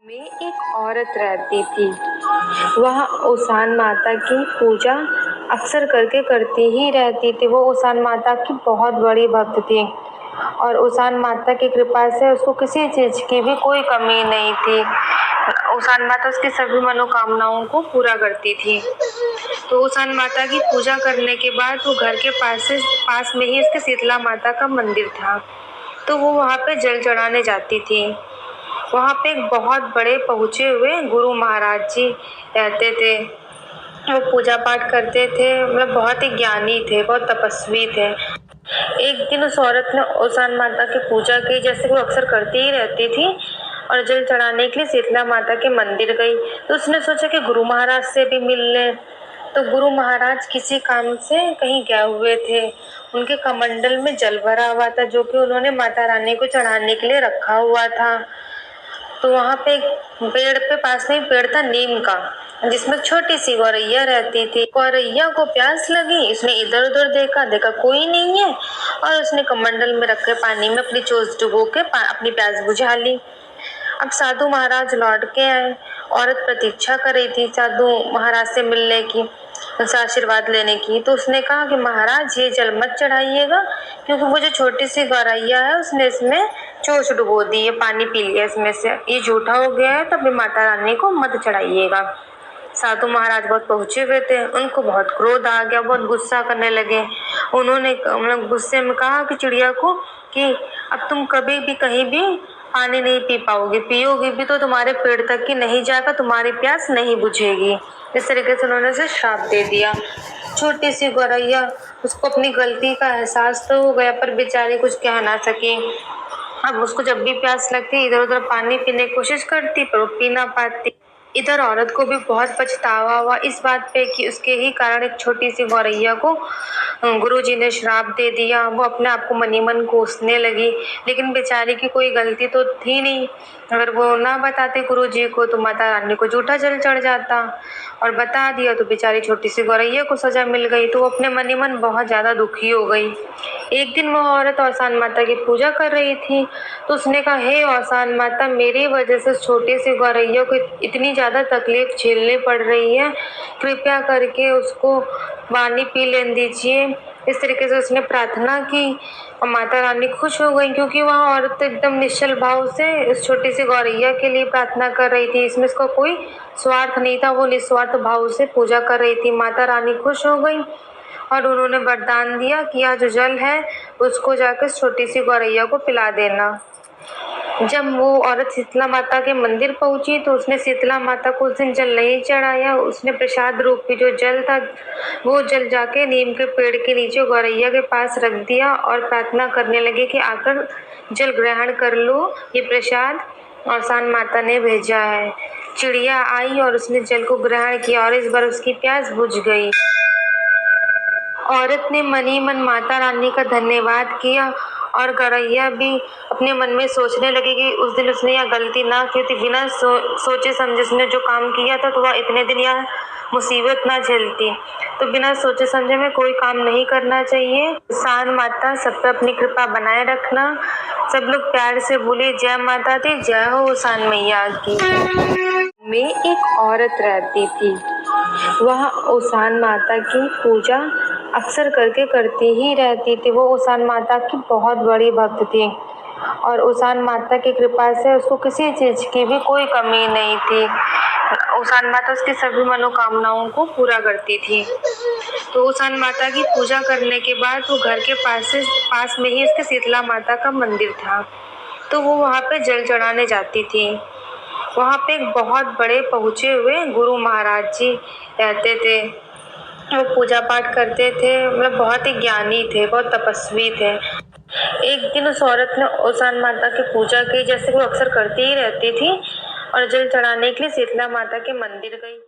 में एक औरत रहती थी। वह उसान माता की पूजा अक्सर करती ही रहती थी। वो उसान माता की बहुत बड़ी भक्त थी और उसान माता की कृपा से उसको किसी चीज़ की भी कोई कमी नहीं थी। उसान माता उसकी सभी मनोकामनाओं को पूरा करती थी। तो उसान माता की पूजा करने के बाद वो घर के पास में ही उसके शीतला माता का मंदिर था, तो वो वहाँ पे जल चढ़ाने जाती थी। वहाँ पे एक बहुत बड़े पहुँचे हुए गुरु महाराज जी रहते थे। वो पूजा पाठ करते थे, मतलब बहुत ही ज्ञानी थे, बहुत तपस्वी थे। एक दिन उस औरत ने उसान माता की पूजा की, जैसे वो अक्सर करती ही रहती थी, और जल चढ़ाने के लिए शीतला माता के मंदिर गई। तो उसने सोचा कि गुरु महाराज से भी मिल ले। तो गुरु महाराज किसी काम से कहीं गए हुए थे। उनके कमंडल में जल भरा हुआ था, जो कि उन्होंने माता रानी को चढ़ाने के लिए रखा हुआ था। तो वहाँ पे एक पेड़ पे पास में पेड़ था नीम का, जिसमें छोटी सी गौरैया रहती थी। गौरैया को प्यास लगी, उसने इधर उधर देखा कोई नहीं है, और उसने कमंडल में रखे पानी में अपनी चोंच डुबो के अपनी प्यास बुझा ली। अब साधु महाराज लौट के आए। औरत प्रतीक्षा कर रही थी साधु महाराज से मिलने की, उनसे आशीर्वाद लेने की। तो उसने कहा कि महाराज ये जल मत चढ़ाइएगा, क्योंकि वो जो छोटी सी गौरैया है उसने इसमें चोंच डुबो दी है, पानी पी लिया इसमें से, ये झूठा हो गया है, तो अपनी माता रानी को मत चढ़ाइएगा। साधु महाराज बहुत पहुंचे हुए थे, उनको बहुत क्रोध आ गया, बहुत गुस्सा करने लगे। उन्होंने मतलब गुस्से में कहा कि चिड़िया को कि अब तुम कभी भी कहीं भी पानी नहीं पी पाओगी, पियोगी भी तो तुम्हारे पेट तक ही नहीं जाएगा, तुम्हारी प्यास नहीं बुझेगी। इस तरीके से उन्होंने उसे श्राप दे दिया। छोटी सी गौरैया, उसको अपनी गलती का एहसास तो हो गया, पर बेचारी कुछ कह ना सकी। अब उसको जब भी प्यास लगती, इधर उधर पानी पीने की कोशिश करती, पर वो पी ना पाती। इधर औरत को भी बहुत पछतावा हुआ इस बात पे कि उसके ही कारण एक छोटी सी गौरैया को गुरुजी ने श्राप दे दिया। वो अपने आप को मनी मन कोसने लगी, लेकिन बेचारी की कोई गलती तो थी नहीं। अगर वो ना बताते गुरुजी को तो माता रानी को झूठा जल चढ़ जाता, और बता दिया तो बेचारी छोटी सी गौरैया को सजा मिल गई। तो वो अपने मनी मन बहुत ज़्यादा दुखी हो गई। एक दिन वह औरत औसान माता की पूजा कर रही थी, तो उसने कहा, हे औसान माता, मेरी वजह से छोटी सी गौरैया को इतनी ज़्यादा तकलीफ झेलनी पड़ रही है, कृपया करके उसको पानी पी लेने दीजिए। इस तरीके से उसने प्रार्थना की और माता रानी खुश हो गई, क्योंकि वह औरत एकदम निश्चल भाव से उस छोटी सी गौरैया के लिए प्रार्थना कर रही थी। इसमें उसका कोई स्वार्थ नहीं था, वो निस्वार्थ भाव से पूजा कर रही थी। माता रानी खुश हो गई और उन्होंने वरदान दिया कि यह जो जल है उसको जाकर छोटी सी गौरैया को पिला देना। जब वो औरत शीतला माता के मंदिर पहुंची तो उसने शीतला माता को उस दिन जल नहीं चढ़ाया। उसने प्रसाद रूपी जो जल था वो जल जाके नीम के पेड़ के नीचे गौरैया के पास रख दिया और प्रार्थना करने लगे कि आकर जल ग्रहण कर लो, ये प्रसाद औसान माता ने भेजा है। चिड़िया आई और उसने जल को ग्रहण किया और इस बार उसकी प्यास बुझ गई। औरत ने मनी मन माता रानी का धन्यवाद किया और गौरैया भी अपने मन में सोचने लगी कि उस दिन उसने यह गलती ना की थी। बिना सोचे समझे उसने जो काम किया था तो वह इतने दिन यह मुसीबत ना झेलती। तो बिना सोचे समझे में कोई काम नहीं करना चाहिए। उसान माता सब पे अपनी कृपा बनाए रखना। सब लोग प्यार से बोले जय माता दी, जय हो उसान मैया की। में एक औरत रहती थी। वह उसान माता की पूजा अक्सर करती ही रहती थी। वो उसान माता की बहुत बड़ी भक्त थी और उसान माता की कृपा से उसको किसी चीज़ की भी कोई कमी नहीं थी। उसान माता उसकी सभी मनोकामनाओं को पूरा करती थी। तो उसान माता की पूजा करने के बाद वो घर के पास में ही उसके शीतला माता का मंदिर था, तो वो वहाँ पे जल चढ़ाने जाती थी। वहाँ पे एक बहुत बड़े पहुँचे हुए गुरु महाराज जी रहते थे। वो पूजा पाठ करते थे, मतलब बहुत ही ज्ञानी थे, बहुत तपस्वी थे। एक दिन उस औरत ने उसान माता की पूजा की, जैसे वो अक्सर करती ही रहती थी, और जल चढ़ाने के लिए शीतला माता के मंदिर गई।